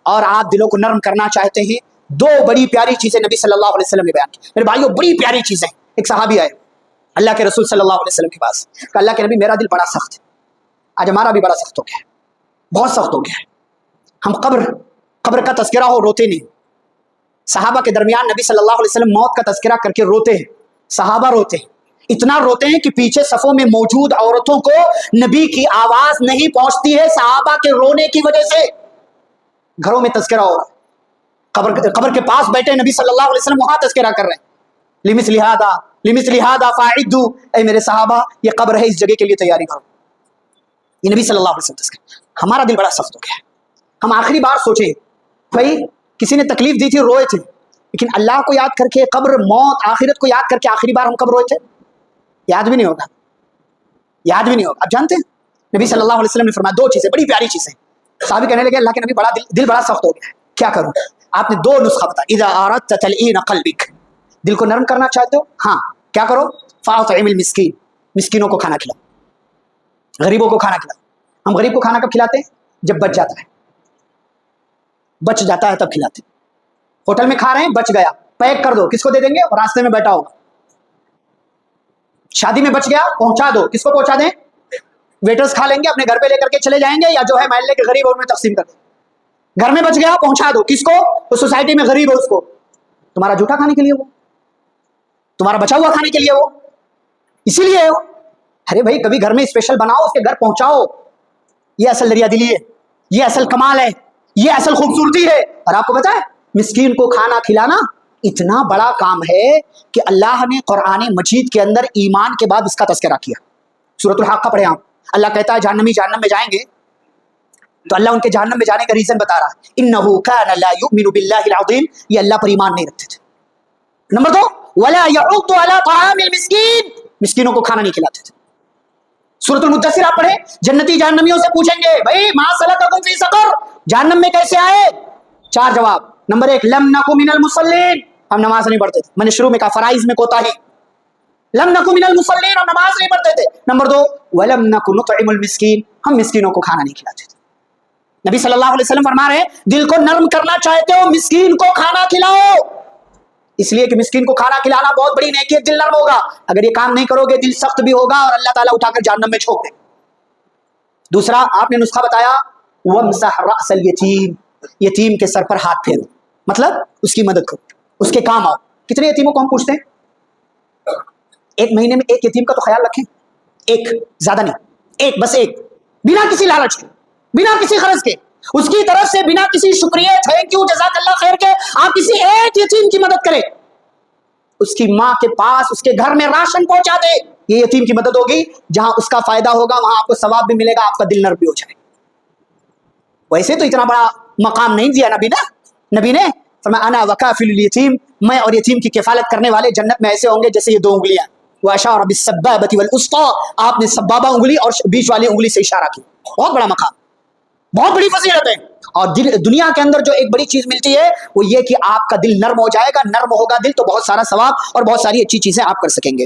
اور آپ دلوں کو نرم کرنا چاہتے ہیں، دو بڑی پیاری چیزیں نبی صلی اللہ علیہ وسلم نے بیان کی. میرے بھائیوں بڑی پیاری چیزیں. ایک صحابی آئے اللہ کے رسول صلی اللہ علیہ وسلم کے پاس، کہ اللہ کے نبی میرا دل بڑا سخت ہے، آج ہمارا بھی بڑا سخت ہو گیا ہے، بہت سخت ہو گیا ہے. ہم قبر کا تذکرہ ہو روتے نہیں. صحابہ کے درمیان نبی صلی اللہ علیہ وسلم موت کا تذکرہ کر کے روتے ہیں، صحابہ روتے ہیں، اتنا روتے ہیں کہ پیچھے صفوں میں موجود عورتوں کو نبی کی آواز نہیں پہنچتی ہے صحابہ کے رونے کی وجہ سے. گھروں میں تذکرہ ہو رہا ہے، قبر کے پاس بیٹھے نبی صلی اللہ علیہ وسلم وہاں تذکرہ کر رہے ہیں. لمثل هذا فاعدوا، اے میرے صحابہ یہ قبر ہے، اس جگہ کے لیے تیاری کرو. یہ نبی صلی اللہ علیہ وسلم تذکرہ. ہمارا دل بڑا سخت ہو گیا ہے. ہم آخری بار سوچیں بھائی کسی نے تکلیف دی تھی روئے تھے، لیکن اللہ کو یاد کر کے قبر موت آخرت کو یاد کر کے آخری بار ہم کب روئے تھے؟ یاد بھی نہیں ہوگا، یاد بھی نہیں ہوگا. آپ جانتے ہیں نبی صلی اللہ علیہ وسلم نے فرمایا دو چیزیں بڑی پیاری چیزیں. صحابی کہنے لگے اللہ کے نبی بڑا دل بڑا سخت ہو گیا ہے، کیا کروں؟ آپ نے دو نسخہ بتایا. اذا اردت تلئین قلبک، دل کو نرم کرنا چاہتے ہو، ہاں کیا کرو؟ فاطعم المسکین، مسکینوں کو کھانا کھلاؤ، غریبوں کو کھانا کھلاؤ. ہم غریب کو کھانا کب کھلاتے ہیں؟ جب بچ جاتا ہے، بچ جاتا ہے تب کھلاتے. ہوٹل میں کھا رہے ہیں بچ گیا، پیک کر دو، کس کو دے دیں گے؟ راستے میں بیٹھا ہوگا. شادی میں بچ گیا پہنچا دو، کس کو پہنچا دیں؟ ویٹرز کھا لیں گے، اپنے گھر پہ لے کر کے چلے جائیں گے، یا جو ہے محلے کے غریب اور میں تقسیم کر دیں. گھر میں بچ گیا پہنچا دو، کس کو؟ اس سوسائٹی میں غریب ہو اس کو. تمہارا جھوٹا کھانے کے لیے وہ، تمہارا بچا ہوا کھانے کے لیے وہ، اسی لیے ہو. ارے بھائی کبھی گھر میں اسپیشل بناؤ، اس کے گھر پہنچاؤ. یہ اصل دریا دلی ہے، یہ اصل کمال ہے، یہ اصل خوبصورتی ہے. اور آپ کو پتا ہے مسکین کو کھانا کھلانا اتنا بڑا کام ہے کہ اللہ نے قرآن مجید کے اندر ایمان کے بعد اس کا تذکرہ کیا. سورۃ الحاقہ پڑھے آپ. اللہ کہتا ہے جہنمی جہنم میں جائیں گے تو اللہ ان کے جہنم میں جانے کا ریزن بتا رہا ہے. انہ کان لا یؤمن باللہ العظیم، یہ اللہ پر ایمان نہیں رکھتے تھے. نمبر دو ولا یعض علی طعام المسکین، مسکینوں کو کھانا نہیں کھلاتے تھے. سورۃ المدثر آپ پڑھیں، جنتی جہنمیوں سے پوچھیں گے بھائی ما سلککم فی سقر، جہنم میں کیسے آئے؟ چار جواب. نمبر ایک لم نکو من المصلین، ہم نماز نہیں پڑھتے تھے. میں نے شروع میں کہا فرائض میں کوتاہی. لم نکو من المصلین، ہم نماز نہیں پڑھتے تھے. نمبر دو ولم نکو نطعم المسکین، ہم مسکینوں کو کھانا نہیں کھلاتے تھے. نبی صلی اللہ علیہ وسلم فرما رہے ہیں دل کو نرم کرنا چاہتے ہو مسکین کو کھانا کھلاؤ، اس لیے کہ مسکین کو کھانا کھلانا بہت بڑی نیکی ہے، دل نرم ہوگا. اگر یہ کام نہیں کرو گے دل سخت بھی ہوگا اور اللہ تعالیٰ اٹھا کر جہنم میں چھوڑ دے. دوسرا آپ نے نسخہ بتایا وامسح رأس الیتیم، یتیم کے سر پر ہاتھ پھیرو، مطلب اس کی مدد کرو، اس کے کام آؤ. کتنے یتیموں کو ہم پوچھتے ہیں؟ ایک مہینے میں ایک یتیم کا تو خیال رکھیں، ایک، زیادہ نہیں، ایک، بس ایک، بنا کسی لالچ کے، بنا کسی غرض کے، اس کی طرف سے بنا کسی شکریہ تھینک یو جزاک اللہ خیر کے آپ کسی ایک یتیم کی مدد کریں. اس کی ماں کے پاس اس کے گھر میں راشن پہنچا دے، یہ یتیم کی مدد ہوگی. جہاں اس کا فائدہ ہوگا وہاں آپ کو ثواب بھی ملے گا، آپ کا دل نرم بھی ہو جائے. ویسے تو اتنا بڑا مقام نہیں دیا نبی نے فرمایا انا وکافل الیتیم، میں اور یتیم کی کفالت کرنے والے جنت میں ایسے ہوں گے جیسے یہ دو انگلیاں. واشار بالسبابۃ والوسطی، آپ نے سبابہ انگلی اور بیچ والی انگلی سے اشارہ کیا. بہت بڑا مقام، بہت بڑی فضیلت ہے. اور دنیا کے اندر جو ایک بڑی چیز ملتی ہے وہ یہ کہ آپ کا دل نرم ہو جائے گا. نرم ہوگا دل تو بہت سارا ثواب اور بہت ساری اچھی چیزیں آپ کر سکیں گے.